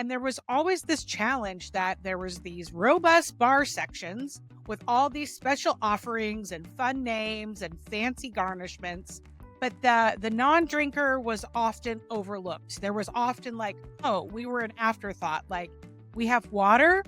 And there was always this challenge that there was these robust bar sections with all these special offerings and fun names and fancy garnishments. But the non-drinker was often overlooked. There was often like, oh, we were an afterthought. Like, we have water,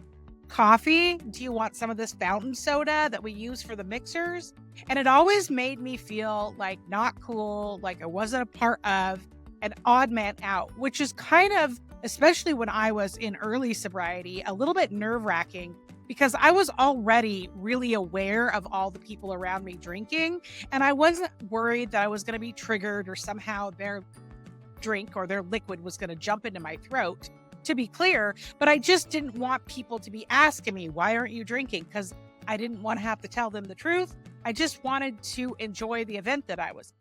coffee. Do you want some of this fountain soda that we use for the mixers? And it always made me feel like not cool, like I wasn't a part of, an odd man out, which is kind of, especially when I was in early sobriety, a little bit nerve-wracking because I was already really aware of all the people around me drinking. And I wasn't worried that I was going to be triggered or somehow their drink or their liquid was going to jump into my throat, to be clear. But I just didn't want people to be asking me, why aren't you drinking? Because I didn't want to have to tell them the truth. I just wanted to enjoy the event that I was.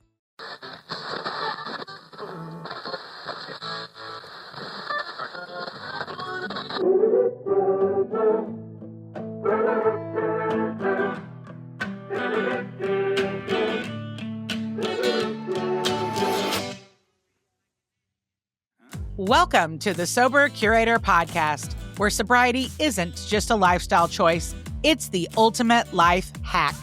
Welcome to the Sober Curator podcast, where sobriety isn't just a lifestyle choice, it's the ultimate life hack.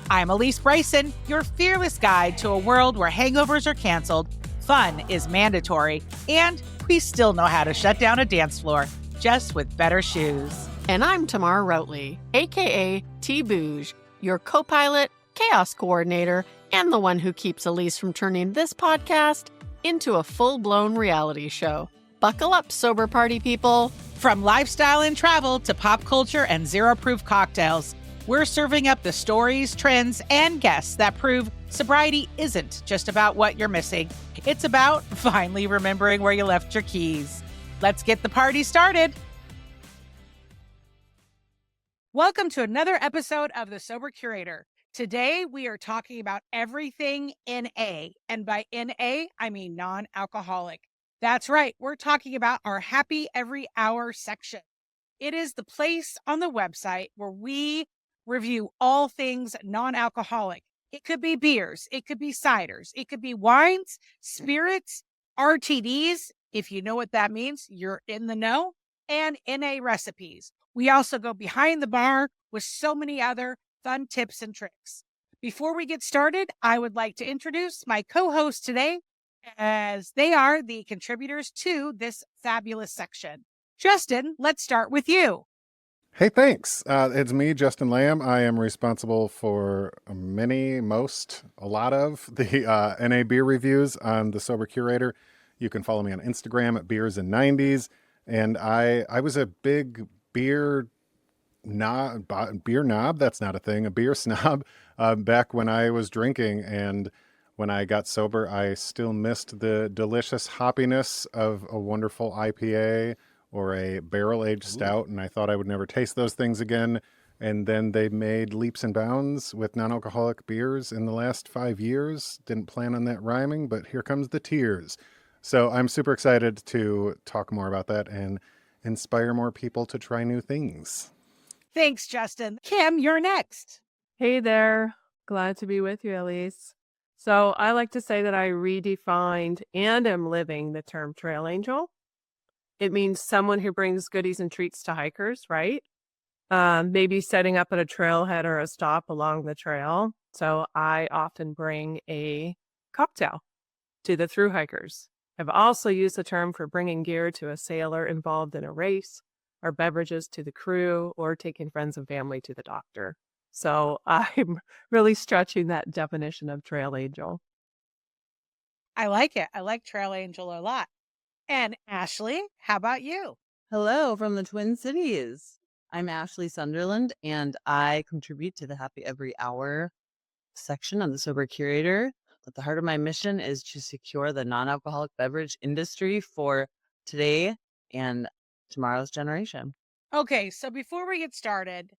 I'm Alysse Bryson, your fearless guide to a world where hangovers are canceled, fun is mandatory, and we still know how to shut down a dance floor, just with better shoes. And I'm Tamar Routley, aka T-Bouge, your co-pilot, chaos coordinator, and the one who keeps Alysse from turning this podcast into a full-blown reality show. Buckle up, sober party people. From lifestyle and travel to pop culture and zero-proof cocktails, we're serving up the stories, trends, and guests that prove sobriety isn't just about what you're missing. It's about finally remembering where you left your keys. Let's get the party started. Welcome to another episode of the Sober Curator. Today, we are talking about everything NA. And by NA, I mean non-alcoholic. That's right. We're talking about our Happy Every Hour section. It is the place on the website where we review all things non-alcoholic. It could be beers. It could be ciders. It could be wines, spirits, RTDs. If you know what that means, you're in the know. And NA recipes. We also go behind the bar with so many other fun tips and tricks. Before we get started, I would like to introduce my co-host today, as they are the contributors to this fabulous section. Justin, let's start with you. Hey, thanks. It's me, Justin Lamb. I am responsible for a lot of the NA beer reviews on the Sober Curator. You can follow me on Instagram at Beers and 90s. And I was a big beer snob, that's not a thing, a beer snob, back when I was drinking. And when I got sober, I still missed the delicious hoppiness of a wonderful IPA or a barrel-aged stout, and I thought I would never taste those things again. And then they made leaps and bounds with non-alcoholic beers in the last 5 years. Didn't plan on that rhyming, but here comes the tears. So I'm super excited to talk more about that and inspire more people to try new things. Thanks, Justin. Kim, you're next. Hey there. Glad to be with you, Alysse. So I like to say that I redefined and am living the term trail angel. It means someone who brings goodies and treats to hikers, right? Maybe setting up at a trailhead or a stop along the trail. So I often bring a cocktail to the thru hikers. I've also used the term for bringing gear to a sailor involved in a race, or beverages to the crew, or taking friends and family to the doctor. So I'm really stretching that definition of trail angel. I like it. I like trail angel a lot. And Ashley, how about you? Hello from the Twin Cities. I'm Ashley Sunderland, and I contribute to the Happy Every Hour section on the Sober Curator. At the heart of my mission is to secure the non-alcoholic beverage industry for today and tomorrow's generation. Okay, so before we get started,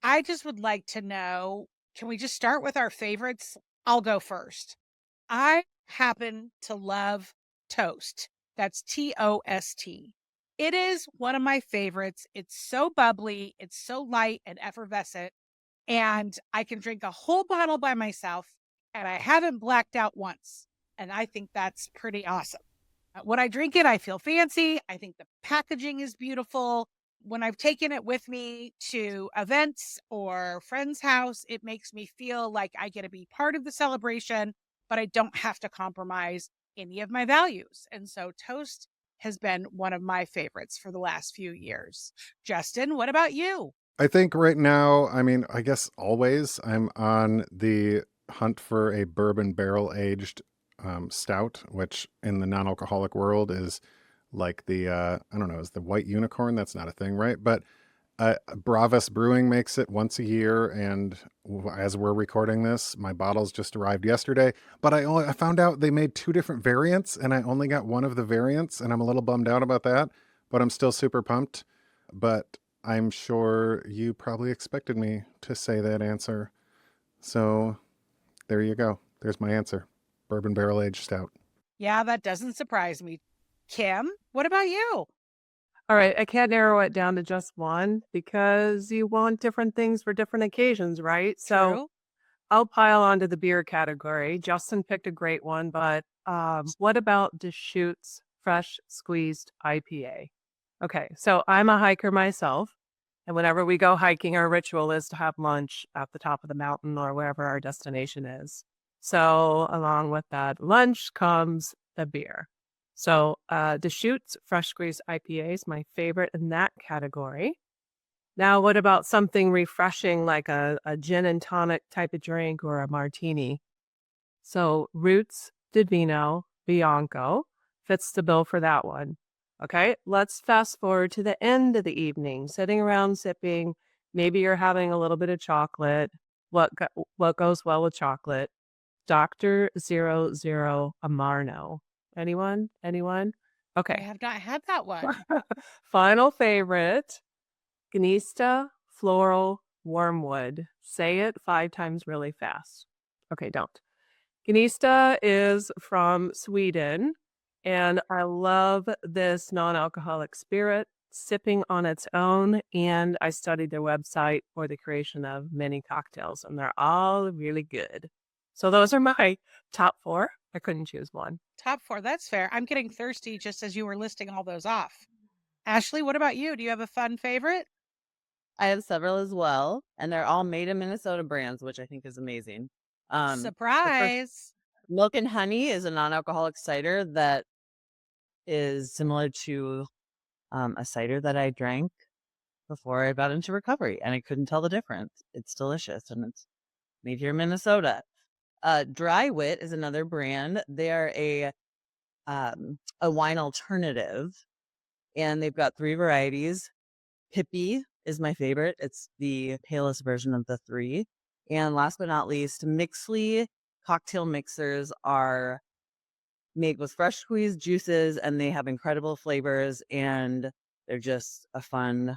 I just would like to know, can we just start with our favorites? I'll go first. I happen to love toast. That's Toast. It is one of my favorites. It's so bubbly, it's so light and effervescent, and I can drink a whole bottle by myself, and I haven't blacked out once. And I think that's pretty awesome. When I drink it, I feel fancy. I think the packaging is beautiful. When I've taken it with me to events or friends' house, it makes me feel like I get to be part of the celebration, but I don't have to compromise any of my values. And so toast has been one of my favorites for the last few years. Justin, what about you? I think right now, I mean, I guess always I'm on the hunt for a bourbon barrel aged stout, which in the non-alcoholic world is like the, I don't know, is the white unicorn? That's not a thing, right? But Bravus Brewing makes it once a year, and as we're recording this, my bottles just arrived yesterday. But I found out they made two different variants, and I only got one of the variants, and I'm a little bummed out about that. But I'm still super pumped. But I'm sure you probably expected me to say that answer, so there you go. There's my answer: bourbon barrel aged stout. Yeah, that doesn't surprise me. Kim, what about you? All right, I can't narrow it down to just one because you want different things for different occasions, right? So True. I'll pile onto the beer category. Justin picked a great one, but what about Deschutes Fresh Squeezed IPA? Okay, so I'm a hiker myself, and whenever we go hiking, our ritual is to have lunch at the top of the mountain or wherever our destination is. So along with that lunch comes the beer. So Deschutes Fresh Squeezed IPA is my favorite in that category. Now, what about something refreshing like a gin and tonic type of drink or a martini? So Roots Divino Bianco fits the bill for that one. Okay, let's fast forward to the end of the evening, sitting around sipping. Maybe you're having a little bit of chocolate. What goes well with chocolate? Dr. 00 Amarno. Anyone? Anyone? I Okay. have not had that one. Final favorite. Gnista Floral Wormwood. Say it 5 times really fast. Okay, don't. Gnista is from Sweden, and I love this non-alcoholic spirit sipping on its own. And I studied their website for the creation of many cocktails, and they're all really good. So those are my top 4. I couldn't choose one. Top 4, that's fair. I'm getting thirsty just as you were listing all those off. Ashley, what about you? Do you have a fun favorite? I have several as well, and they're all made in Minnesota brands, which I think is amazing. The first Surprise. Milk and Honey is a non-alcoholic cider that is similar to a cider that I drank before I got into recovery, and I couldn't tell the difference. It's delicious, and it's made here in Minnesota. Dry Wit is another brand. They are a wine alternative, and they've got 3 varieties. Hippie is my favorite. It's the palest version of the 3. And last but not least, Mixly cocktail mixers are made with fresh squeezed juices, and they have incredible flavors, and they're just a fun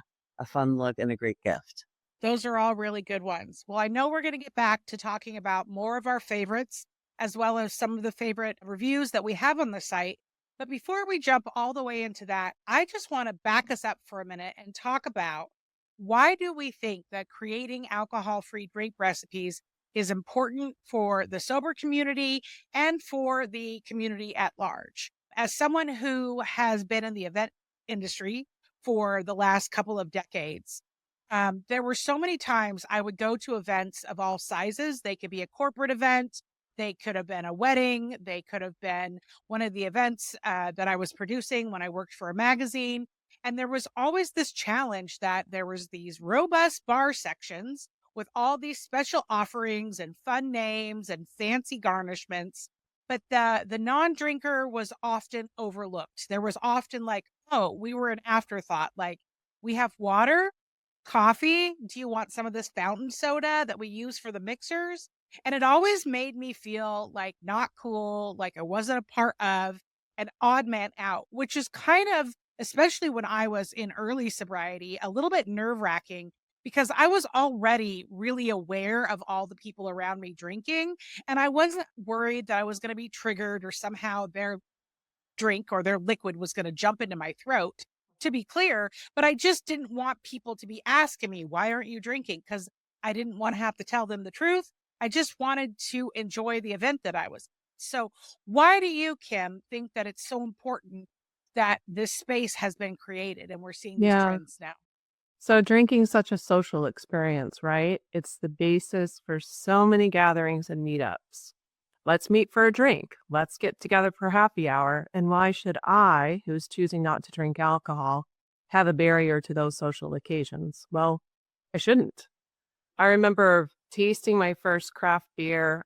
look and a great gift. Those are all really good ones. Well, I know we're going to get back to talking about more of our favorites, as well as some of the favorite reviews that we have on the site. But before we jump all the way into that, I just want to back us up for a minute and talk about why do we think that creating alcohol-free drink recipes is important for the sober community and for the community at large. As someone who has been in the event industry for the last couple of decades, there were so many times I would go to events of all sizes. They could be a corporate event. They could have been a wedding. They could have been one of the events that I was producing when I worked for a magazine. And there was always this challenge that there was these robust bar sections with all these special offerings and fun names and fancy garnishments. But the non-drinker was often overlooked. There was often like, oh, we were an afterthought. Like, we have water, coffee. Do you want some of this fountain soda that we use for the mixers? And it always made me feel like not cool, like I wasn't a part of, an odd man out, which is kind of, especially when I was in early sobriety, a little bit nerve wracking because I was already really aware of all the people around me drinking. And I wasn't worried that I was going to be triggered or somehow their drink or their liquid was going to jump into my throat, to be clear. But I just didn't want people to be asking me, why aren't you drinking? Because I didn't want to have to tell them the truth. I just wanted to enjoy the event that I was. So why do you, Kim, think that it's so important that this space has been created and we're seeing these Yeah. trends now? So drinking's such a social experience, right? It's the basis for so many gatherings and meetups. Let's meet for a drink. Let's get together for happy hour. And why should I, who's choosing not to drink alcohol, have a barrier to those social occasions? Well, I shouldn't. I remember tasting my first craft beer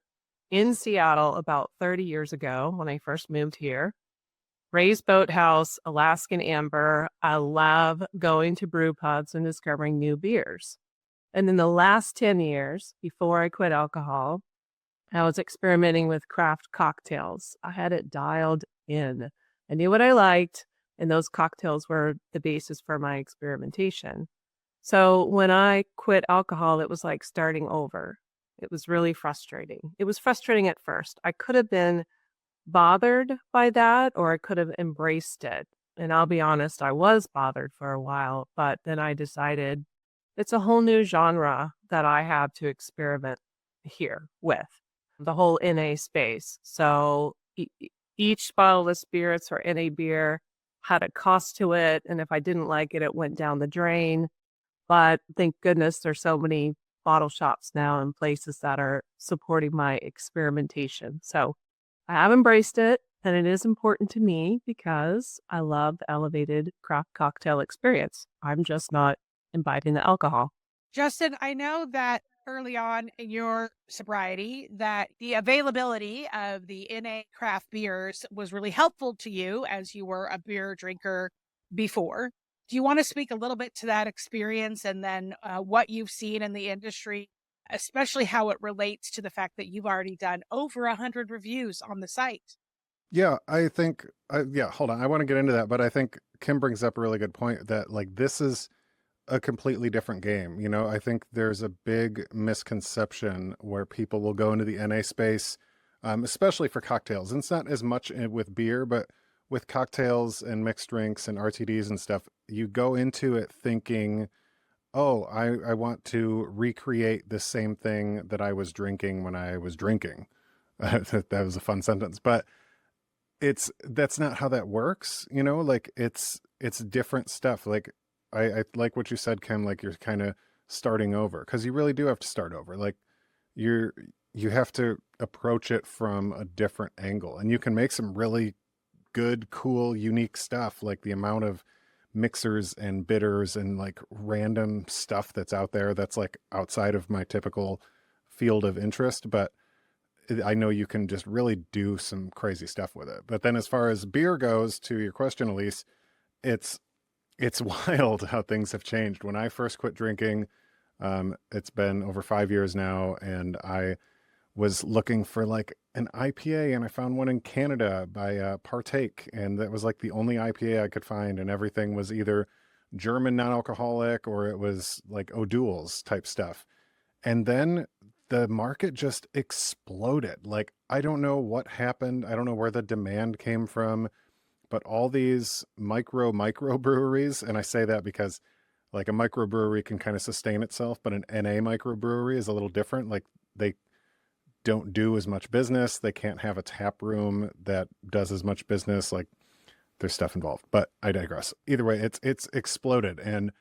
in Seattle about 30 years ago when I first moved here. Ray's Boathouse, Alaskan Amber. I love going to brew pubs and discovering new beers. And in the last 10 years, before I quit alcohol, I was experimenting with craft cocktails. I had it dialed in. I knew what I liked, and those cocktails were the basis for my experimentation. So when I quit alcohol, it was like starting over. It was really frustrating. It was frustrating at first. I could have been bothered by that, or I could have embraced it. And I'll be honest, I was bothered for a while, but then I decided it's a whole new genre that I have to experiment here with the whole NA space. So each bottle of spirits or NA beer had a cost to it. And if I didn't like it, it went down the drain. But thank goodness there's so many bottle shops now and places that are supporting my experimentation. So I have embraced it, and it is important to me because I love the elevated craft cocktail experience. I'm just not imbibing the alcohol. Justin, I know that early on in your sobriety that the availability of the NA craft beers was really helpful to you as you were a beer drinker before. Do you want to speak a little bit to that experience and then what you've seen in the industry, especially how it relates to the fact that you've already done over 100 reviews on the site? Yeah, I think, yeah, hold on. I want to get into that, but I think Kim brings up a really good point that like this is a completely different game. You know, I think there's a big misconception where people will go into the NA space, especially for cocktails. And it's not as much with beer, but with cocktails and mixed drinks and RTDs and stuff, you go into it thinking, oh, I want to recreate the same thing that I was drinking when I was drinking. That was a fun sentence, but that's not how that works, you know, like it's different stuff. Like I like what you said, Kim, like you're kind of starting over because you really do have to start over. Like you have to approach it from a different angle, and you can make some really good, cool, unique stuff. Like the amount of mixers and bitters and like random stuff that's out there that's like outside of my typical field of interest, but I know you can just really do some crazy stuff with it. But then as far as beer goes, to your question, Alysse, it's wild how things have changed. When I first quit drinking, it's been over 5 years now, and I was looking for like an IPA, and I found one in Canada by Partake, and that was like the only IPA I could find, and everything was either German non-alcoholic or it was like O'Doul's type stuff. And then the market just exploded. Like, I don't know what happened. I don't know where the demand came from, but all these micro breweries, and I say that because like a microbrewery can kind of sustain itself, but an NA microbrewery is a little different. Like they don't do as much business. They can't have a tap room that does as much business. Like there's stuff involved, but I digress. Either way, it's exploded. And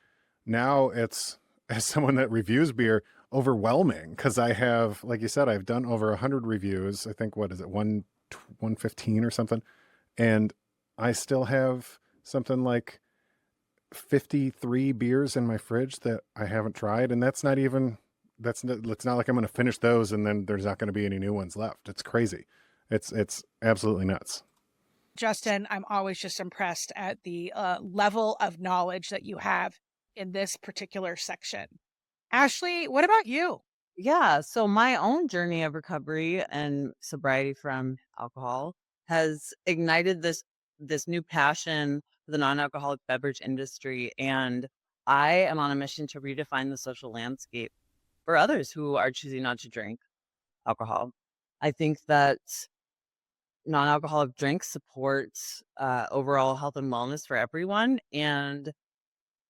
now it's, as someone that reviews beer, overwhelming because I have, like you said, I've done over 100 reviews. I think, what is it, 115 or something, and I still have something like 53 beers in my fridge that I haven't tried, and it's not like I'm going to finish those and then there's not going to be any new ones left. It's crazy. It's absolutely nuts. Justin, I'm always just impressed at the level of knowledge that you have in this particular section. Ashley, what about you? Yeah. So my own journey of recovery and sobriety from alcohol has ignited this new passion for the non-alcoholic beverage industry. And I am on a mission to redefine the social landscape for others who are choosing not to drink alcohol. I think that non-alcoholic drinks supports overall health and wellness for everyone and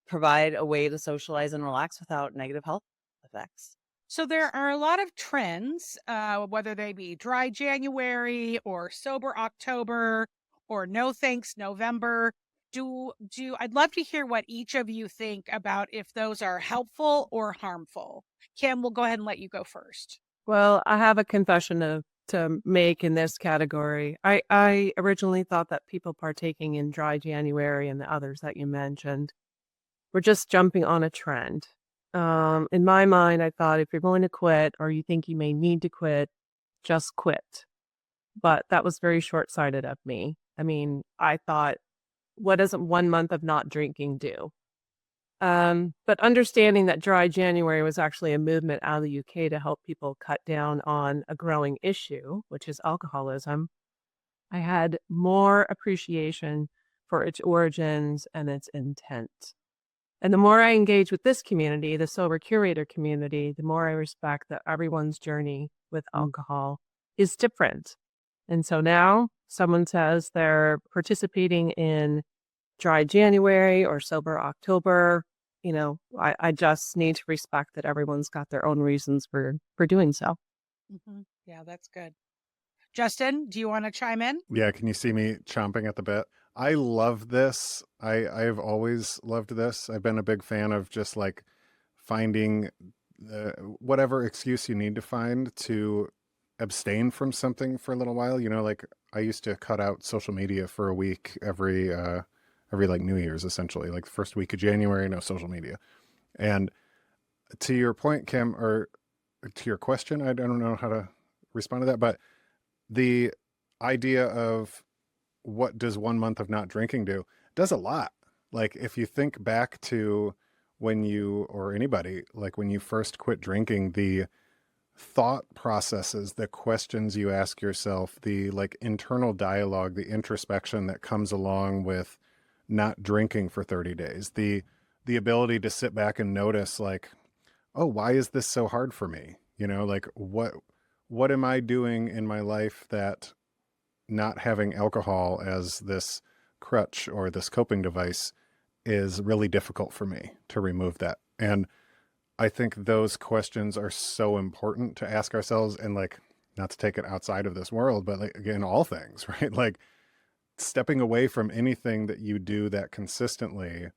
provide a way to socialize and relax without negative health effects. So there are a lot of trends, whether they be dry January or sober October or no thanks November. I'd love to hear what each of you think about if those are helpful or harmful. Kim, we'll go ahead and let you go first. Well, I have a confession to make in this category. I originally thought that people partaking in dry January and the others that you mentioned were just jumping on a trend. In my mind, I thought if you're going to quit or you think you may need to quit, just quit. But that was very short-sighted of me. I mean, I thought, what does 1 month of not drinking do? But understanding that dry January was actually a movement out of the UK to help people cut down on a growing issue, which is alcoholism, I had more appreciation for its origins and its intent. And the more I engage with this community, the Sober Curator community, the more I respect that everyone's journey with alcohol is different. And so now someone says they're participating in dry January or sober October, I just need to respect that everyone's got their own reasons for doing so. Yeah, that's good. Justin, do you want to chime in? Yeah, can you see me chomping at the bit? I love this. I've always loved this. I've been a big fan of just like finding whatever excuse you need to find to abstain from something for a little while. Like I used to cut out social media for a week every like New Year's, essentially, like the first week of January, no social media. And to your point, Kim, or to your question, I don't know how to respond to that, but the idea of what does 1 month of not drinking do does a lot. Like if you think back to when you, or anybody, like when you first quit drinking, the thought processes, the questions you ask yourself, the like internal dialogue, the introspection that comes along with not drinking for 30 days, the ability to sit back and notice like, oh, why is this so hard for me? Like what am I doing in my life that not having alcohol as this crutch or this coping device is really difficult for me to remove that. And I think those questions are so important to ask ourselves, and like, not to take it outside of this world, but like, again, all things, right? Like stepping away from anything that you do that consistently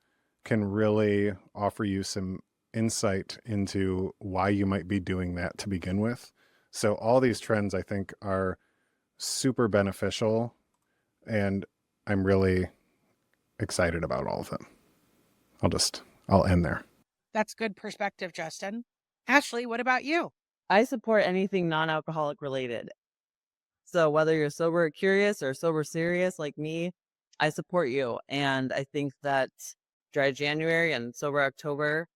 can really offer you some insight into why you might be doing that to begin with. So all these trends, I think, are super beneficial, and I'm really excited about all of them. I'll end there. That's good perspective, Justin. Ashley, what about you? I support anything non-alcoholic related. So whether you're sober curious or sober serious like me, I support you. And I think that dry January and sober October,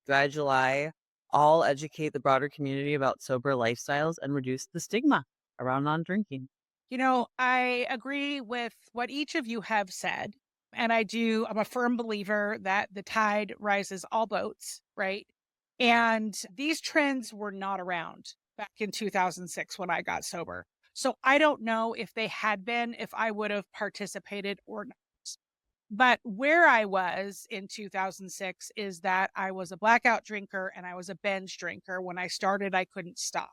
dry July, all educate the broader community about sober lifestyles and reduce the stigma around non-drinking. I agree with what each of you have said. And I'm a firm believer that the tide rises all boats, right? And these trends were not around back in 2006 when I got sober. So I don't know if they had been, if I would have participated or not. But where I was in 2006 is that I was a blackout drinker and I was a binge drinker. When I started, I couldn't stop.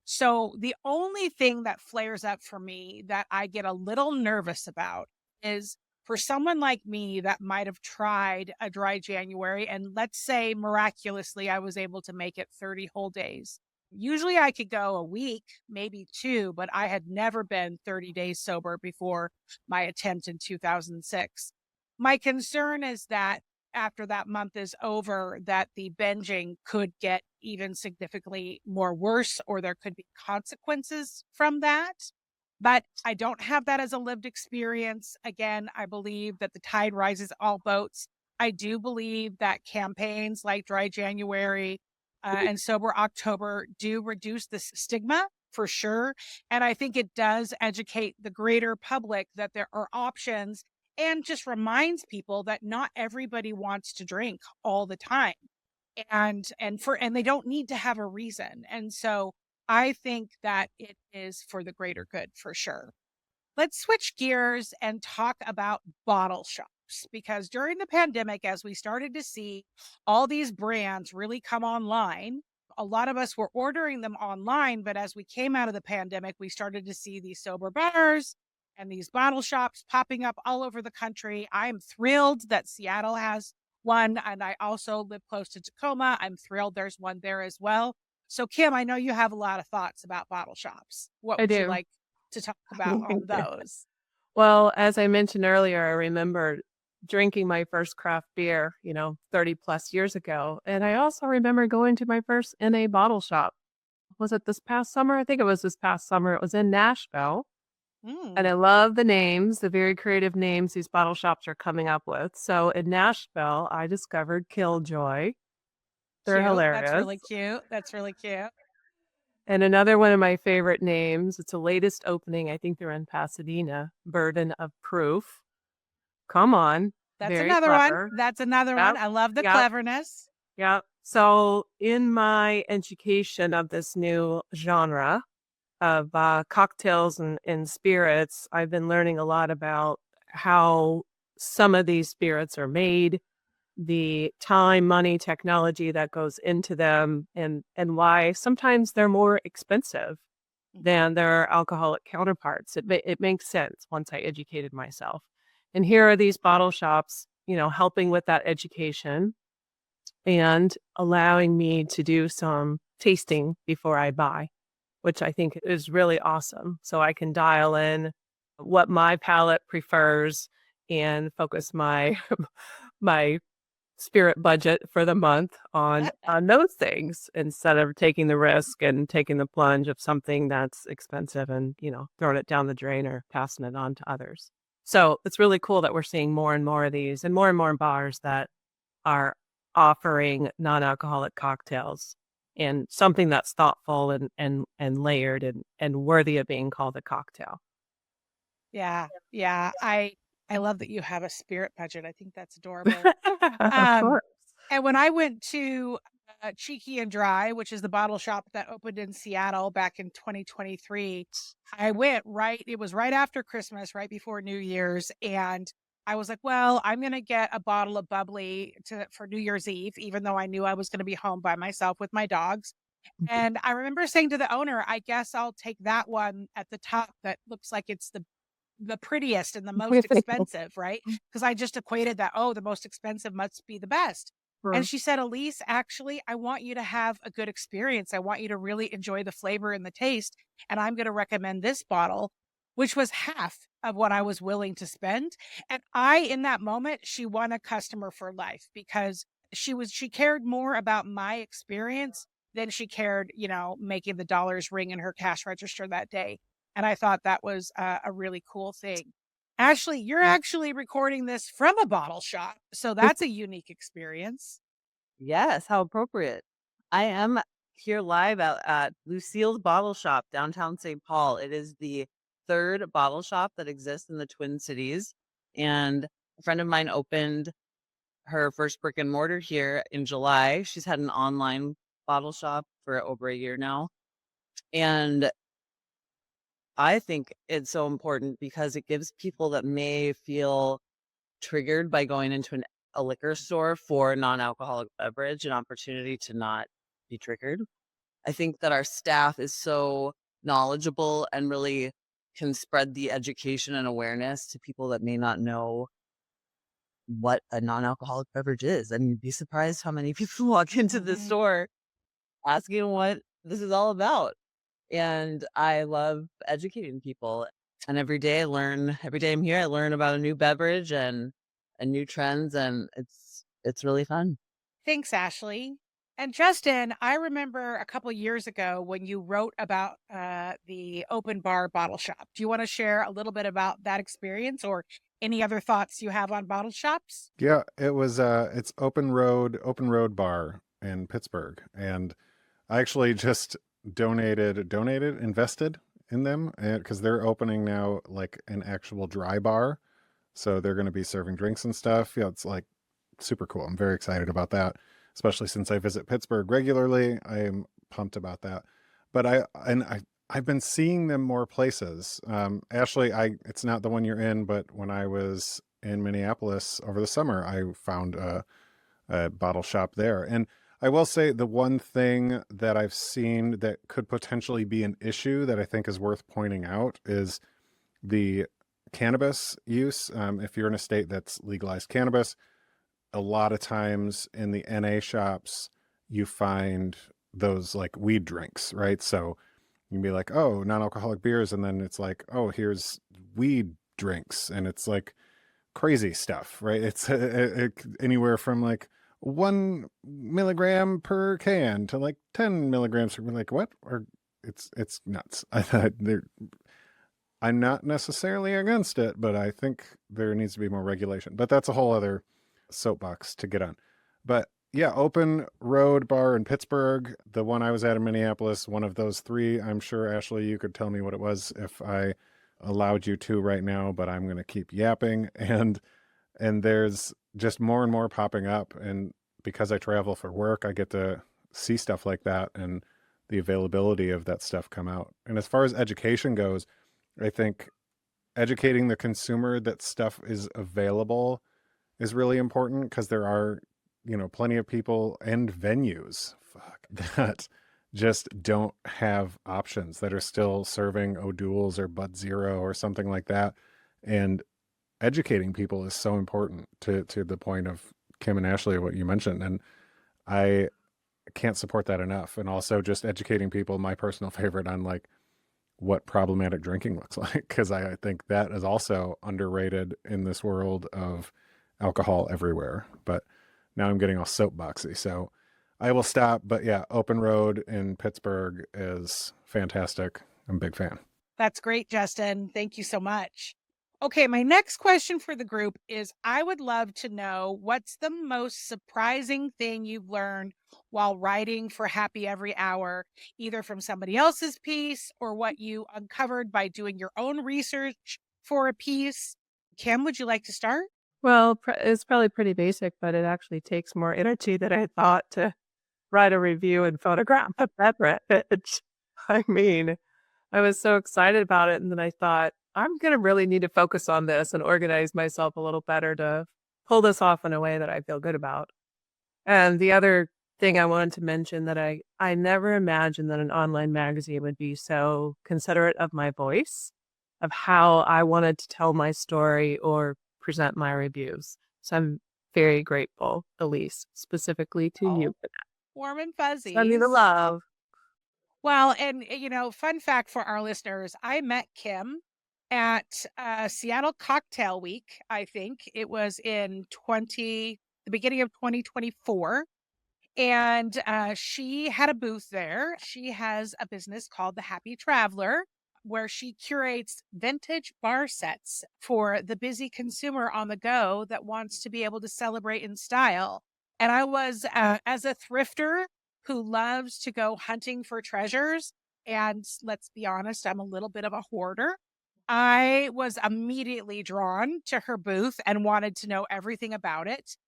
So the only thing that flares up for me that I get a little nervous about is for someone like me that might have tried a dry January, and let's say miraculously I was able to make it 30 whole days. Usually I could go a week, maybe 2, but I had never been 30 days sober before my attempt in 2006. My concern is that after that month is over, that the binging could get even significantly more worse, or there could be consequences from that. But I don't have that as a lived experience. Again, I believe that the tide rises all boats. I do believe that campaigns like Dry January and Sober October do reduce the stigma for sure. And I think it does educate the greater public that there are options, and just reminds people that not everybody wants to drink all the time. And they don't need to have a reason. And so I think that it is for the greater good for sure. Let's switch gears and talk about bottle shops, because during the pandemic, as we started to see all these brands really come online, a lot of us were ordering them online, but as we came out of the pandemic, we started to see these sober bars and these bottle shops popping up all over the country. I'm thrilled that Seattle has one, and I also live close to Tacoma. I'm thrilled there's one there as well. So, Kim, I know you have a lot of thoughts about bottle shops. What I would you do. like to talk about on those? Well, as I mentioned earlier, I remember drinking my first craft beer, 30 plus years ago. And I also remember going to my first NA bottle shop. Was it this past summer? I think it was this past summer. It was in Nashville. And I love the names, the very creative names these bottle shops are coming up with. So in Nashville, I discovered Killjoy. They're Cute. hilarious. That's really cute. That's really cute. And another one of my favorite names, it's the latest opening. I think they're in Pasadena, Burden of Proof. Come on. That's Very another clever. one. That's another one. I love the Yep. cleverness. Yeah. So in my education of this new genre of cocktails and spirits, I've been learning a lot about how some of these spirits are made, the time, money, technology that goes into them, and why sometimes they're more expensive than their alcoholic counterparts. It makes sense once I educated myself. And here are these bottle shops, helping with that education and allowing me to do some tasting before I buy, which I think is really awesome. So I can dial in what my palate prefers and focus my my spirit budget for the month on those things instead of taking the risk and taking the plunge of something that's expensive and, throwing it down the drain or passing it on to others. So it's really cool that we're seeing more and more of these and more bars that are offering non-alcoholic cocktails and something that's thoughtful and layered and worthy of being called a cocktail. Yeah. Yeah. I love that you have a spirit budget. I think that's adorable. Of course. And when I went to Cheeky and Dry, which is the bottle shop that opened in Seattle back in 2023, I went it was right after Christmas, right before New Year's. And I was like, well, I'm going to get a bottle of bubbly for New Year's Eve, even though I knew I was going to be home by myself with my dogs. And I remember saying to the owner, I guess I'll take that one at the top that looks like it's the prettiest and the most expensive, right? Because I just equated that, the most expensive must be the best. And she said, Alysse, actually, I want you to have a good experience. I want you to really enjoy the flavor and the taste. And I'm going to recommend this bottle, which was half of what I was willing to spend. And in that moment, she won a customer for life because she cared more about my experience than she cared, making the dollars ring in her cash register that day. And I thought that was a really cool thing. Ashley, you're actually recording this from a bottle shop. So that's a unique experience. Yes, how appropriate. I am here live at Lucille's Bottle Shop, downtown St. Paul. It is the third bottle shop that exists in the Twin Cities. And a friend of mine opened her first brick and mortar here in July. She's had an online bottle shop for over a year now. And I think it's so important because it gives people that may feel triggered by going into a liquor store for non-alcoholic beverage an opportunity to not be triggered. I think that our staff is so knowledgeable and really can spread the education and awareness to people that may not know what a non-alcoholic beverage is. I mean, you'd be surprised how many people walk into the store asking what this is all about. And I love educating people. And every day I'm here, I learn about a new beverage and new trends, and it's really fun. Thanks, Ashley. And Justin, I remember a couple years ago when you wrote about the open bar bottle shop. Do you want to share a little bit about that experience or any other thoughts you have on bottle shops? Yeah, it was it's open road bar in Pittsburgh, and I actually just invested in them because they're opening now like an actual dry bar. So they're going to be serving drinks and stuff. Yeah, it's like super cool. I'm very excited about that, especially since I visit Pittsburgh regularly. I am pumped about that. But I've been seeing them more places. Ashley, it's not the one you're in, but when I was in Minneapolis over the summer, I found a bottle shop there. And I will say the one thing that I've seen that could potentially be an issue that I think is worth pointing out is the cannabis use. If you're in a state that's legalized cannabis, a lot of times in the NA shops, you find those like weed drinks, right? So you can be like, oh, non-alcoholic beers. And then it's like, oh, here's weed drinks. And it's like crazy stuff, right? It's anywhere from like 1 milligram per can to like 10 milligrams. We're like, what? Or it's nuts. I'm not necessarily against it, but I think there needs to be more regulation. But that's a whole other soapbox to get on. But yeah, Open Road Bar in Pittsburgh, the one I was at in Minneapolis, one of those three. I'm sure, Ashley, you could tell me what it was if I allowed you to right now, but I'm going to keep yapping. And there's just more and more popping up. And because I travel for work, I get to see stuff like that and the availability of that stuff come out. And as far as education goes, I think educating the consumer that stuff is available is really important, because there are, plenty of people and venues that just don't have options, that are still serving O'Doul's or Bud Zero or something like that. And educating people is so important, to the point of Kim and Ashley, what you mentioned. And I can't support that enough. And also just educating people, my personal favorite, on like what problematic drinking looks like, because I think that is also underrated in this world of alcohol everywhere. But now I'm getting all soapboxy, so I will stop. But yeah, Open Road in Pittsburgh is fantastic. I'm a big fan. That's great, Justin. Thank you so much. Okay, my next question for the group is, I would love to know, what's the most surprising thing you've learned while writing for Happy Every Hour, either from somebody else's piece or what you uncovered by doing your own research for a piece? Kim, would you like to start? Well, it's probably pretty basic, but it actually takes more energy than I thought to write a review and photograph a beverage. I mean, I was so excited about it. And then I thought, I'm going to really need to focus on this and organize myself a little better to pull this off in a way that I feel good about. And the other thing I wanted to mention, that I never imagined that an online magazine would be so considerate of my voice, of how I wanted to tell my story or present my reviews. So I'm very grateful, Alysse, specifically to you for that. Warm and fuzzy. Send me the love. Well, and fun fact for our listeners, I met Kim at Seattle Cocktail Week. I think it was in the beginning of 2024. And she had a booth there. She has a business called The Happy Traveler, where she curates vintage bar sets for the busy consumer on the go that wants to be able to celebrate in style. And I was, as a thrifter who loves to go hunting for treasures, and let's be honest, I'm a little bit of a hoarder, I was immediately drawn to her booth and wanted to know everything about it,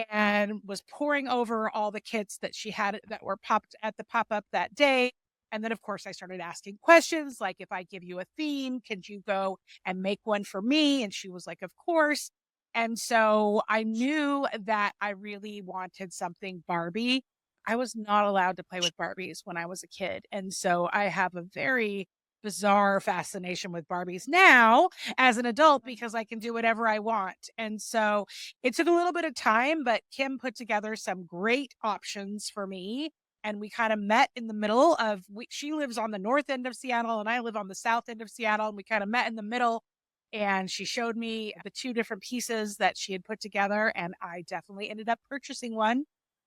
and was poring over all the kits that she had that were popped at the pop-up that day. And then, of course, I started asking questions like, if I give you a theme, could you go and make one for me? And she was like, of course. And so I knew that I really wanted something Barbie. I was not allowed to play with Barbies when I was a kid. And so I have a very bizarre fascination with Barbies now as an adult, because I can do whatever I want. And so it took a little bit of time, but Kim put together some great options for me. And we kind of met in the middle of, she lives on the north end of Seattle and I live on the south end of Seattle. And we kind of met in the middle, and she showed me the two different pieces that she had put together. And I definitely ended up purchasing one,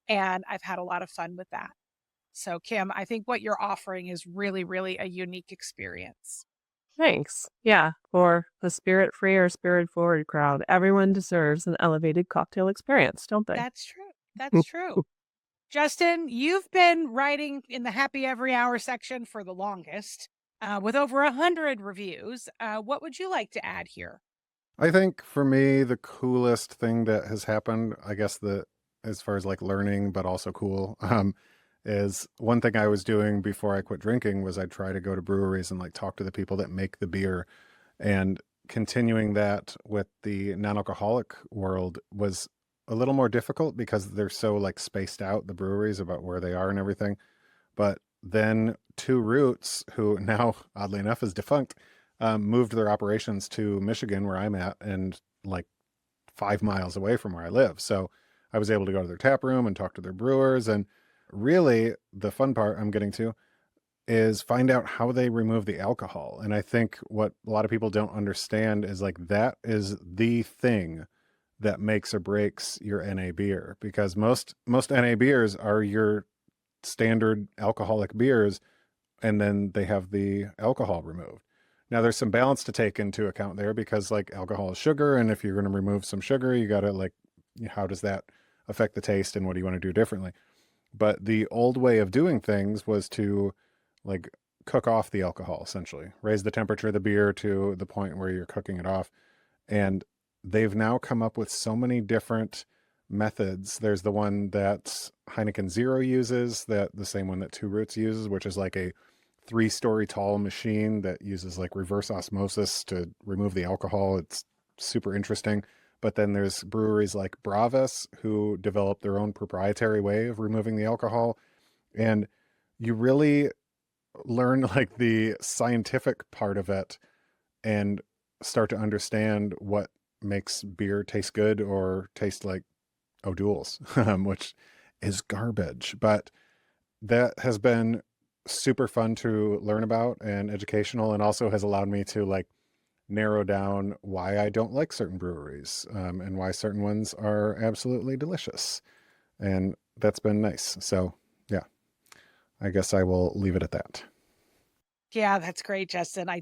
and I've had a lot of fun with that. So Kim, I think what you're offering is really, really a unique experience. Thanks. Yeah. For the spirit free or spirit forward crowd, everyone deserves an elevated cocktail experience, don't they? That's true. That's true. Justin, you've been writing in the Happy Every Hour section for the longest, with over 100 reviews. What would you like to add here? I think for me, the coolest thing that has happened, I guess as far as like learning, but also cool, is one thing I was doing before I quit drinking was I'd try to go to breweries and like talk to the people that make the beer, and continuing that with the non-alcoholic world was a little more difficult because they're so like spaced out, the breweries, about where they are and everything. But then Two Roots, who now oddly enough is defunct, moved their operations to Michigan, where I'm at, and like 5 miles away from where I live. So I was able to go to their tap room and talk to their brewers. And really, the fun part I'm getting to is find out how they remove the alcohol. And I think what a lot of people don't understand is like that is the thing that makes or breaks your NA beer, because most NA beers are your standard alcoholic beers, and then they have the alcohol removed. Now there's some balance to take into account there, because like alcohol is sugar, and if you're going to remove some sugar, you got to like, how does that affect the taste and what do you want to do differently? But the old way of doing things was to like cook off the alcohol, essentially raise the temperature of the beer to the point where you're cooking it off. And they've now come up with so many different methods. There's the one that Heineken Zero uses, that the same one that Two Roots uses, which is like a 3-story tall machine that uses like reverse osmosis to remove the alcohol. It's super interesting. But then there's breweries like Bravas who develop their own proprietary way of removing the alcohol. And you really learn like the scientific part of it and start to understand what makes beer taste good or taste like O'Doul's, which is garbage. But that has been super fun to learn about and educational, and also has allowed me to like narrow down why I don't like certain breweries, and why certain ones are absolutely delicious. And that's been nice. So yeah, I guess I will leave it at that. Yeah, that's great, Justin. I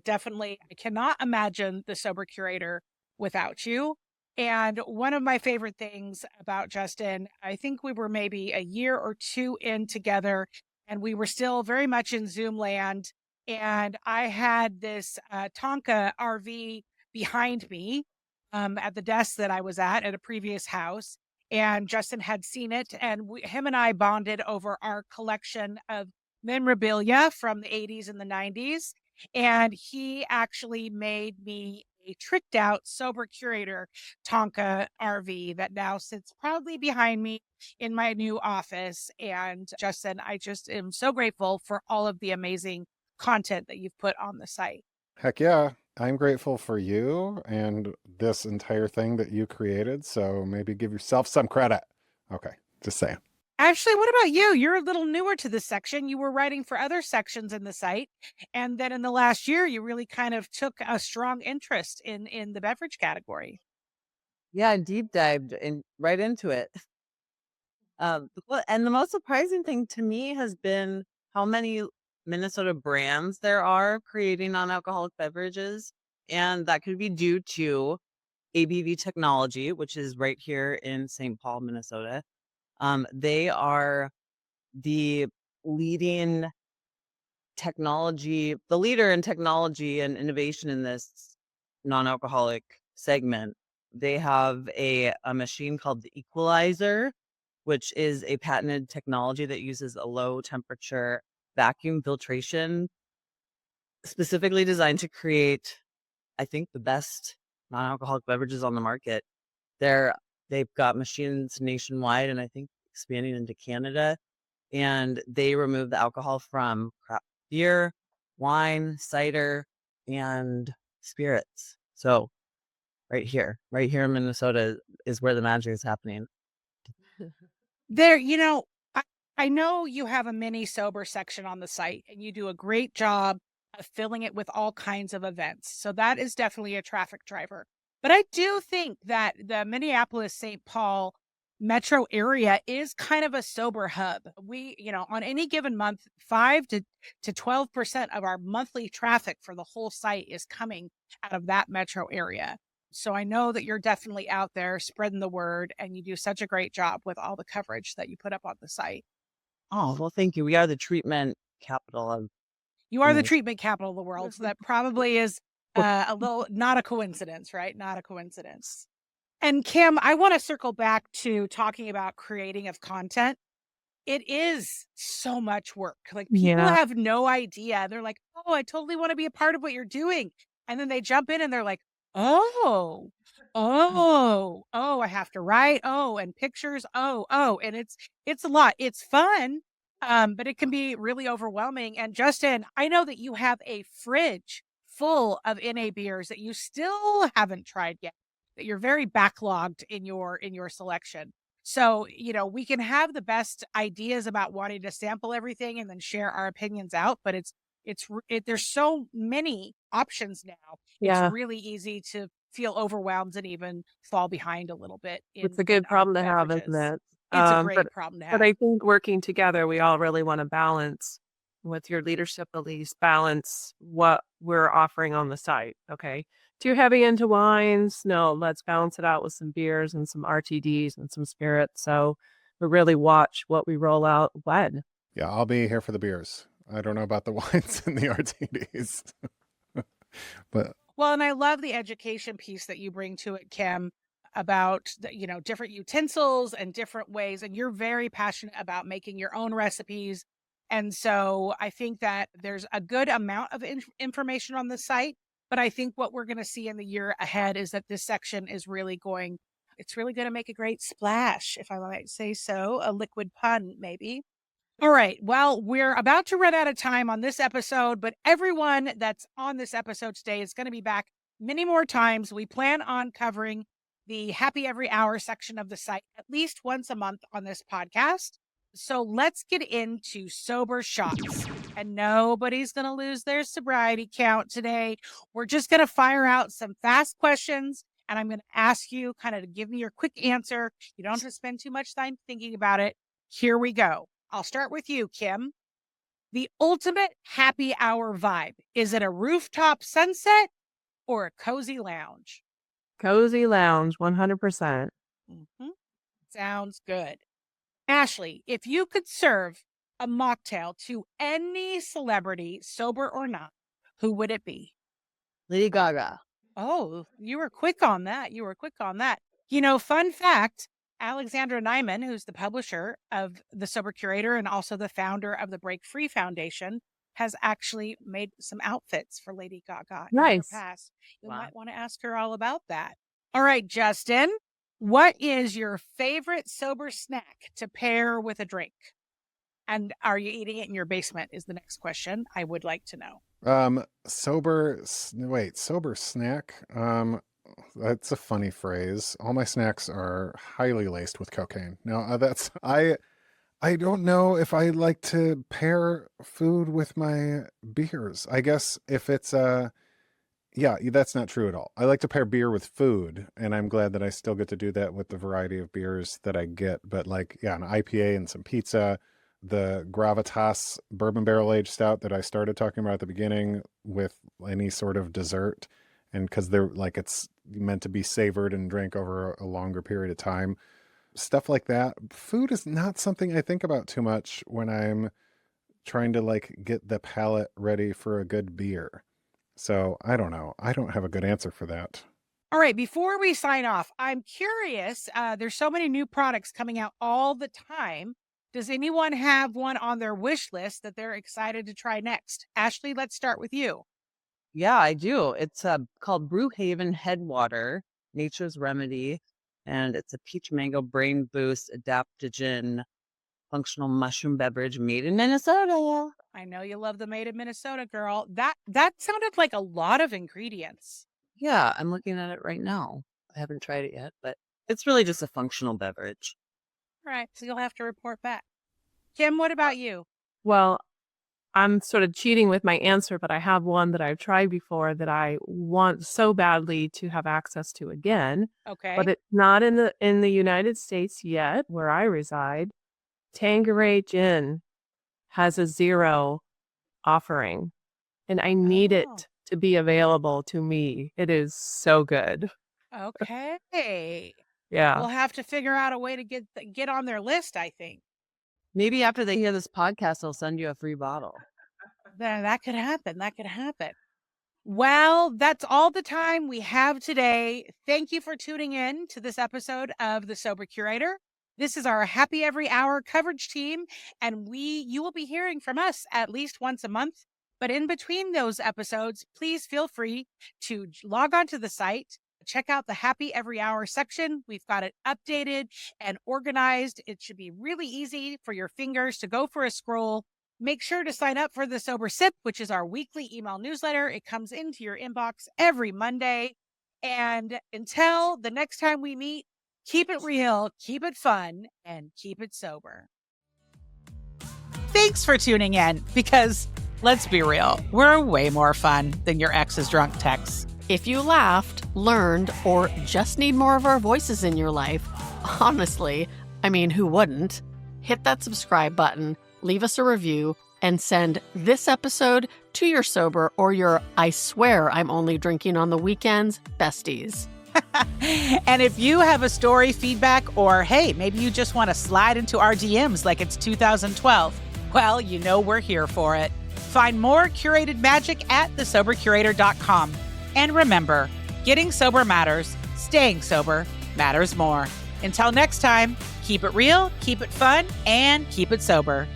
cannot imagine the Sober Curator without you. And one of my favorite things about Justin, I think we were maybe a year or two in together, and we were still very much in Zoom land. And I had this Tonka RV behind me at the desk that I was at a previous house. And Justin had seen it, and him and I bonded over our collection of memorabilia from the 80s and the 90s. And he actually made me a tricked out Sober Curator Tonka RV that now sits proudly behind me in my new office. And Justin, I just am so grateful for all of the amazing content that you've put on the site. Heck yeah. I'm grateful for you and this entire thing that you created. So maybe give yourself some credit. Okay, just saying. Ashley, what about you? You're a little newer to this section. You were writing for other sections in the site. And then in the last year, you really kind of took a strong interest in the beverage category. Yeah, I deep dived right into it. And the most surprising thing to me has been how many Minnesota brands there are creating non-alcoholic beverages. And that could be due to ABV Technology, which is right here in St. Paul, Minnesota. They are the leader in technology and innovation in this non-alcoholic segment. They have a machine called the Equalizer, which is a patented technology that uses a low temperature vacuum filtration, specifically designed to create, I think, the best non-alcoholic beverages on the market. They've got machines nationwide, and I think expanding into Canada. And they remove the alcohol from craft beer, wine, cider, and spirits. So right here in Minnesota is where the magic is happening. There, I know you have a mini sober section on the site, and you do a great job of filling it with all kinds of events. So that is definitely a traffic driver. But I do think that the Minneapolis-St. Paul metro area is kind of a sober hub. We, on any given month, 5 to 12% of our monthly traffic for the whole site is coming out of that metro area. So I know that you're definitely out there spreading the word, and you do such a great job with all the coverage that you put up on the site. Oh, well, thank you. We are the treatment capital of. You are the treatment capital of the world. So that probably is a little, not a coincidence, right? Not a coincidence. And Kim, I want to circle back to talking about creating of content. It is so much work. Like people have no idea. They're like, oh, I totally want to be a part of what you're doing. And then they jump in and they're like, oh, Oh, I have to write. Oh, and pictures. And it's a lot. It's fun, but it can be really overwhelming. And Justin, I know that you have a fridge full of NA beers that you still haven't tried yet, that you're very backlogged in your selection. So, we can have the best ideas about wanting to sample everything and then share our opinions out, but there's so many options now. It's Yeah, really easy to feel overwhelmed and even fall behind a little bit it's a in good problem to have, isn't beverages. it? It's a But great problem to but have. I think working together, we all really want to balance with your leadership, Alysse, balance what we're offering on the site. Okay. Too heavy into wines. No, let's balance it out with some beers and some RTDs and some spirits. So we really watch what we roll out when. Yeah, I'll be here for the beers. I don't know about the wines and the RTDs. But Well, and I love the education piece that you bring to it, Kim, about different utensils and different ways. And you're very passionate about making your own recipes. And so I think that there's a good amount of information on the site. But I think what we're going to see in the year ahead is that this section is it's really going to make a great splash, if I might say so, a liquid pun, maybe. All right. Well, we're about to run out of time on this episode, but everyone that's on this episode today is going to be back many more times. We plan on covering the Happy Every Hour section of the site at least once a month on this podcast. So let's get into sober shots. And nobody's going to lose their sobriety count today. We're just going to fire out some fast questions, and I'm going to ask you kind of to give me your quick answer. You don't have to spend too much time thinking about it. Here we go. I'll start with you, Kim. The ultimate happy hour vibe. Is it a rooftop sunset or a cozy lounge? Cozy lounge, 100%. Mm-hmm. Sounds good. Ashley, if you could serve a mocktail to any celebrity, sober or not, who would it be? Lady Gaga. Oh, you were quick on that. Fun fact, Alexandra Nyman, who's the publisher of the Sober Curator and also the founder of the Break Free Foundation, has actually made some outfits for Lady Gaga in her Nice. past. You Wow. might want to ask her all about that. All right, Justin, what is your favorite sober snack to pair with a drink? And are you eating it in your basement is the next question I would like to know. sober snack. That's a funny phrase. All my snacks are highly laced with cocaine. Now, I don't know if I like to pair food with my beers. I guess if it's yeah, that's not true at all. I like to pair beer with food, and I'm glad that I still get to do that with the variety of beers that I get. But like, yeah, an IPA and some pizza, the Gravitas bourbon barrel aged stout that I started talking about at the beginning with any sort of dessert, and because they're like it's meant to be savored and drank over a longer period of time. Stuff like that. Food is not something I think about too much when I'm trying to like get the palate ready for a good beer. So I don't know. I don't have a good answer for that. All right, before we sign off, I'm curious. There's so many new products coming out all the time. Does anyone have one on their wish list that they're excited to try next? Ashley, let's start with you. Yeah, I do. It's called Brewhaven Headwater, Nature's Remedy, and it's a peach mango brain boost adaptogen functional mushroom beverage made in Minnesota. I know you love the Made in Minnesota, girl. That sounded like a lot of ingredients. Yeah, I'm looking at it right now. I haven't tried it yet, but it's really just a functional beverage. All right, so you'll have to report back. Kim, what about you? Well, I'm sort of cheating with my answer, but I have one that I've tried before that I want so badly to have access to again. Okay. But it's not in the United States yet, where I reside. Tanqueray Gin has a 0 offering, and I need Oh. it to be available to me. It is so good. Okay. Yeah. We'll have to figure out a way to get on their list, I think. Maybe after they hear this podcast, they'll send you a free bottle. That could happen. That could happen. Well, that's all the time we have today. Thank you for tuning in to this episode of The Sober Curator. This is our Happy Every Hour coverage team, and you will be hearing from us at least once a month. But in between those episodes, please feel free to log on to the site, check out the Happy Every Hour section. We've got it updated and organized. It should be really easy for your fingers to go for a scroll. Make sure to sign up for the Sober Sip, which is our weekly email newsletter. It comes into your inbox every Monday. And until the next time we meet, keep it real, keep it fun, and keep it sober. Thanks for tuning in, because let's be real, we're way more fun than your ex's drunk texts. If you laughed, learned, or just need more of our voices in your life, honestly, I mean, who wouldn't? Hit that subscribe button, leave us a review, and send this episode to your sober or your I swear I'm only drinking on the weekends besties. And if you have a story, feedback, or hey, maybe you just want to slide into our DMs like it's 2012, well, you know we're here for it. Find more curated magic at thesobercurator.com. And remember, getting sober matters, staying sober matters more. Until next time, keep it real, keep it fun, and keep it sober.